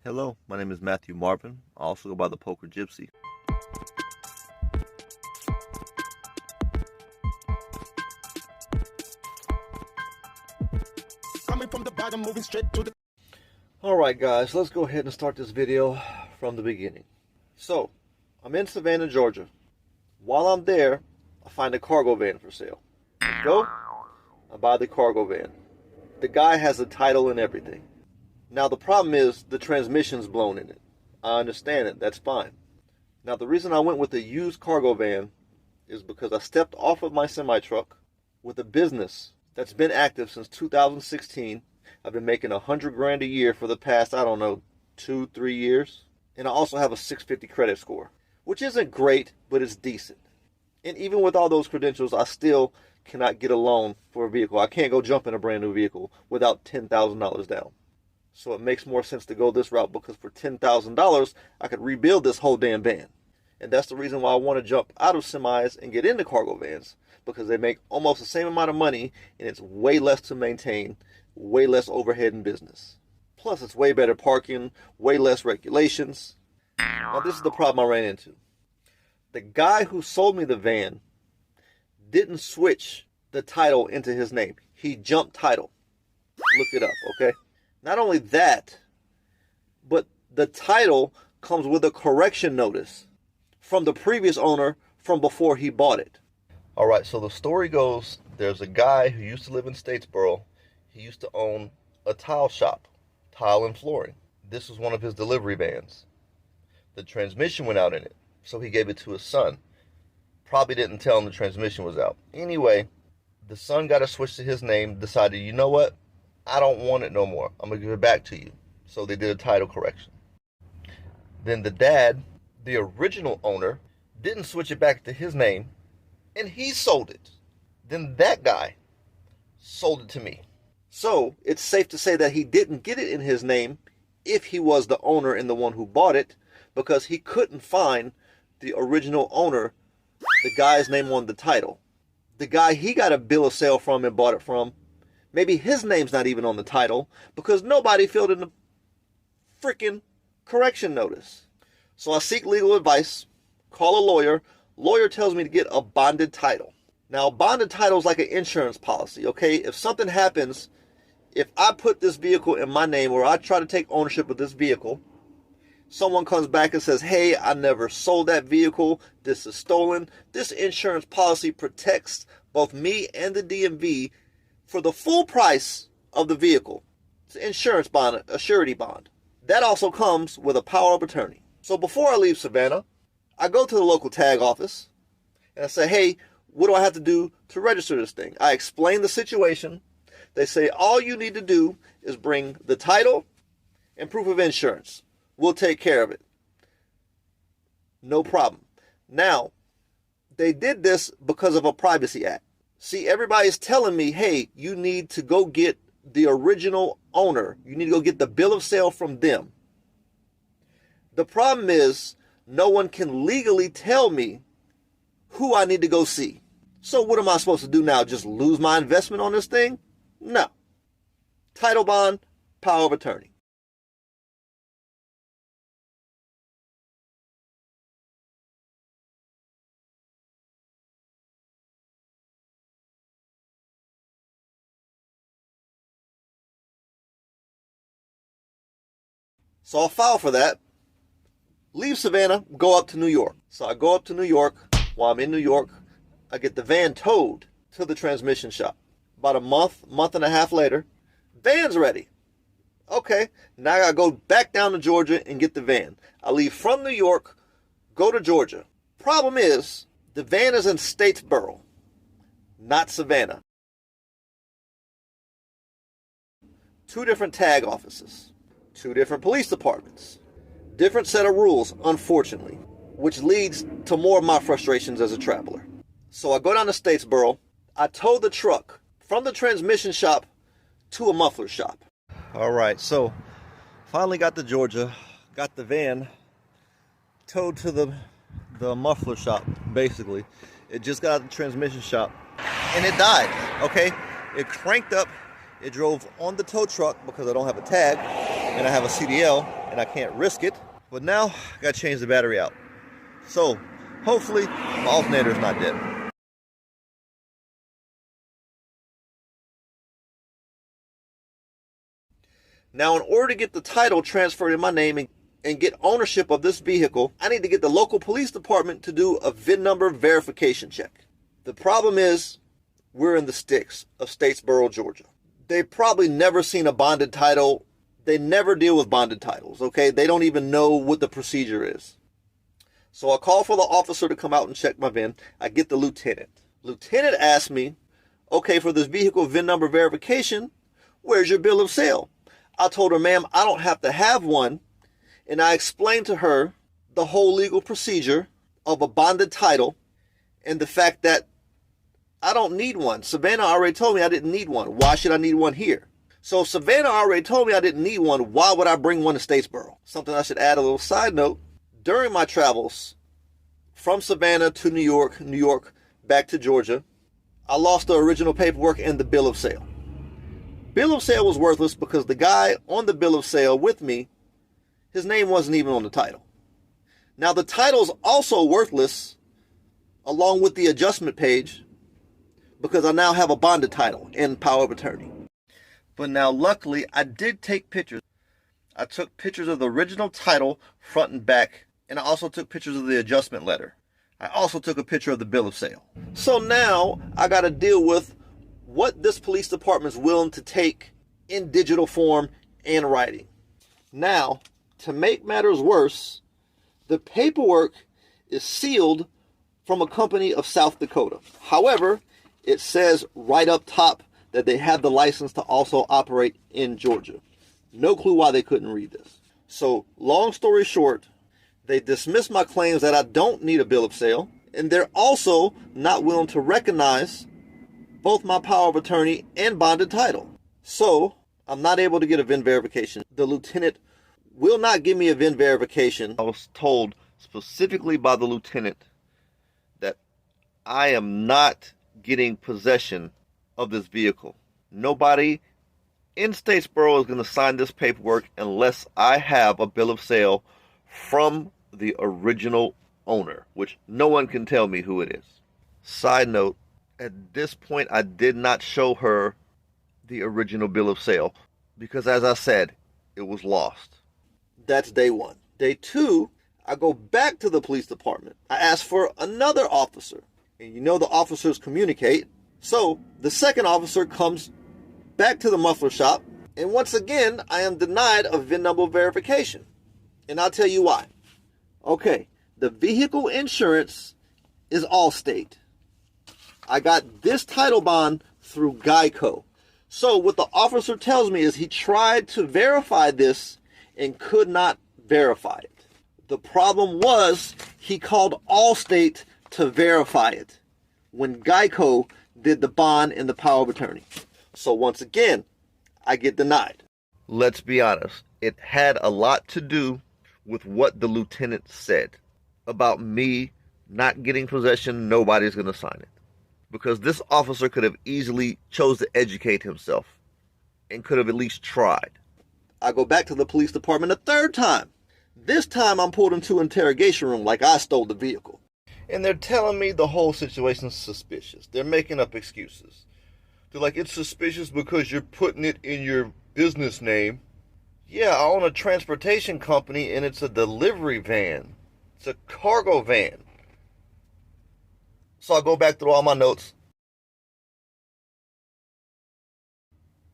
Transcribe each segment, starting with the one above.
Hello, my name is Matthew Marvin. I also go by the Poker Gypsy. Coming from the bottom, moving straight to the... Alright guys, let's go ahead and start this video from the beginning. So, I'm in Savannah, Georgia. While I'm there, I find a cargo van for sale. I go, I buy the cargo van. The guy has a title and everything. Now the problem is the transmission's blown in it. I understand it, that's fine. Now the reason I went with a used cargo van is because I stepped off of my semi-truck with a business that's been active since 2016. I've been making $100 grand a year for the past, 2-3 years. And I also have a 650 credit score, which isn't great, but it's decent. And even with all those credentials, I still cannot get a loan for a vehicle. I can't go jump in a brand new vehicle without $10,000 down. So it makes more sense to go this route because for $10,000, I could rebuild this whole damn van. And that's the reason why I want to jump out of semis and get into cargo vans, because they make almost the same amount of money and it's way less to maintain, way less overhead in business. Plus, it's way better parking, way less regulations. Now, this is the problem I ran into. The guy who sold me the van didn't switch the title into his name. He jumped title. Look it up, okay? Not only that, but the title comes with a correction notice from the previous owner from before he bought it. All right, so the story goes, there's a guy who used to live in Statesboro. He used to own a tile shop, tile and flooring. This was one of his delivery vans. The transmission went out in it, so he gave it to his son. Probably didn't tell him the transmission was out. Anyway, the son got it switched to his name, decided, you know what? I don't want it no more. I'm going to give it back to you. So they did a title correction. Then the dad, the original owner, didn't switch it back to his name, and he sold it. Then that guy sold it to me. So it's safe to say that he didn't get it in his name if he was the owner and the one who bought it, because he couldn't find the original owner, the guy's name on the title. The guy he got a bill of sale from and bought it from, maybe his name's not even on the title because nobody filled in the freaking correction notice. So I seek legal advice, call a lawyer. Lawyer tells me to get a bonded title. Now, a bonded title is like an insurance policy, okay? If something happens, if I put this vehicle in my name or I try to take ownership of this vehicle, someone comes back and says, hey, I never sold that vehicle, this is stolen. This insurance policy protects both me and the DMV for the full price of the vehicle. It's an insurance bond, a surety bond. That also comes with a power of attorney. So before I leave Savannah, I go to the local tag office and I say, hey, what do I have to do to register this thing? I explain the situation. They say, all you need to do is bring the title and proof of insurance. We'll take care of it. No problem. Now, they did this because of a privacy act. See, everybody's telling me, hey, you need to go get the original owner. You need to go get the bill of sale from them. The problem is, no one can legally tell me who I need to go see. So what am I supposed to do now? Just lose my investment on this thing? No. Title bond, power of attorney. So I'll file for that, leave Savannah, go up to New York. So I go up to New York. While I'm in New York, I get the van towed to the transmission shop. About a month and a half later, van's ready. Okay, now I gotta go back down to Georgia and get the van. I leave from New York, go to Georgia. Problem is, the van is in Statesboro, not Savannah. 2 different tag offices. 2 different police departments. Different set of rules, unfortunately, which leads to more of my frustrations as a traveler. So I go down to Statesboro. I tow the truck from the transmission shop to a muffler shop. All right, so finally got to Georgia, got the van towed to the muffler shop, basically. It just got out of the transmission shop, and it died, okay? It cranked up, it drove on the tow truck because I don't have a tag, and I have a CDL, and I can't risk it. But now I gotta change the battery out. So hopefully my alternator is not dead. Now, in order to get the title transferred in my name and get ownership of this vehicle, I need to get the local police department to do a VIN number verification check. The problem is, we're in the sticks of Statesboro, Georgia. They've probably never seen a bonded title. They never deal with bonded titles, okay? They don't even know what the procedure is. So I call for the officer to come out and check my VIN. I get the lieutenant. Lieutenant asks me, okay, for this vehicle VIN number verification, where's your bill of sale? I told her, ma'am, I don't have to have one. And I explained to her the whole legal procedure of a bonded title and the fact that I don't need one. Savannah already told me I didn't need one. Why should I need one here? So if Savannah already told me I didn't need one, why would I bring one to Statesboro? Something I should add a little side note. During my travels from Savannah to New York back to Georgia, I lost the original paperwork and the bill of sale. Bill of sale was worthless because the guy on the bill of sale with me, his name wasn't even on the title. Now the title's also worthless along with the adjustment page because I now have a bonded title and power of attorney. But now luckily I did take pictures. I took pictures of the original title front and back, and I also took pictures of the adjustment letter. I also took a picture of the bill of sale. So now I got to deal with what this police department is willing to take in digital form and writing. Now, to make matters worse, the paperwork is sealed from a company of South Dakota. However, it says right up top that they have the license to also operate in Georgia. No clue why they couldn't read this. So, long story short, they dismissed my claims that I don't need a bill of sale, and they're also not willing to recognize both my power of attorney and bonded title. So, I'm not able to get a VIN verification. The lieutenant will not give me a VIN verification. I was told specifically by the lieutenant that I am not getting possession of this vehicle. Nobody in Statesboro is going to sign this paperwork unless I have a bill of sale from the original owner, which no one can tell me who it is. Side note, at this point, I did not show her the original bill of sale because, as I said, it was lost. That's day one. Day two, I go back to the police department. I ask for another officer, and you know the officers communicate. So the second officer comes back to the muffler shop, and once again, I am denied a VIN number verification. And I'll tell you why. Okay, the vehicle insurance is Allstate. I got this title bond through Geico. So what the officer tells me is he tried to verify this and could not verify it. The problem was he called Allstate to verify it when Geico did the bond and the power of attorney. So once again, I get denied. Let's be honest. It had a lot to do with what the lieutenant said about me not getting possession. Nobody's going to sign it. Because this officer could have easily chose to educate himself and could have at least tried. I go back to the police department a third time. This time I'm pulled into an interrogation room like I stole the vehicle. And they're telling me the whole situation's suspicious. They're making up excuses. They're like, it's suspicious because you're putting it in your business name. Yeah, I own a transportation company and it's a delivery van. It's a cargo van. So I go back through all my notes.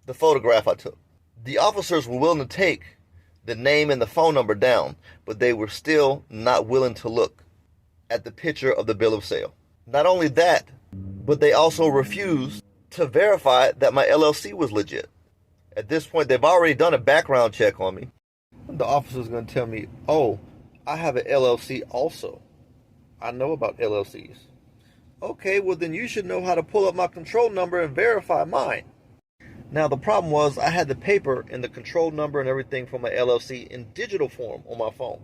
The photograph I took. The officers were willing to take the name and the phone number down, but they were still not willing to look at the picture of the bill of sale. Not only that, but they also refused to verify that my LLC was legit. At this point, they've already done a background check on me. The officer's going to tell me, oh, I have an LLC also. I know about LLCs. Okay, well then you should know how to pull up my control number and verify mine. Now the problem was I had the paper and the control number and everything for my LLC in digital form on my phone.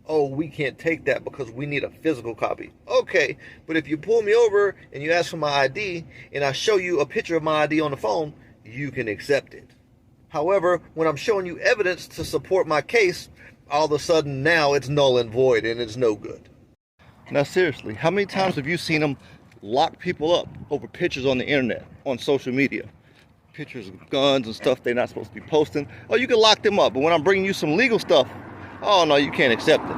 Oh, we can't take that because we need a physical copy. Okay, but if you pull me over and you ask for my ID and I show you a picture of my ID on the phone, you can accept it. However, when I'm showing you evidence to support my case, all of a sudden now it's null and void and it's no good. Now seriously, how many times have you seen them lock people up over pictures on the internet, on social media? Pictures of guns and stuff they're not supposed to be posting. Oh, you can lock them up, but when I'm bringing you some legal stuff, oh no, you can't accept it.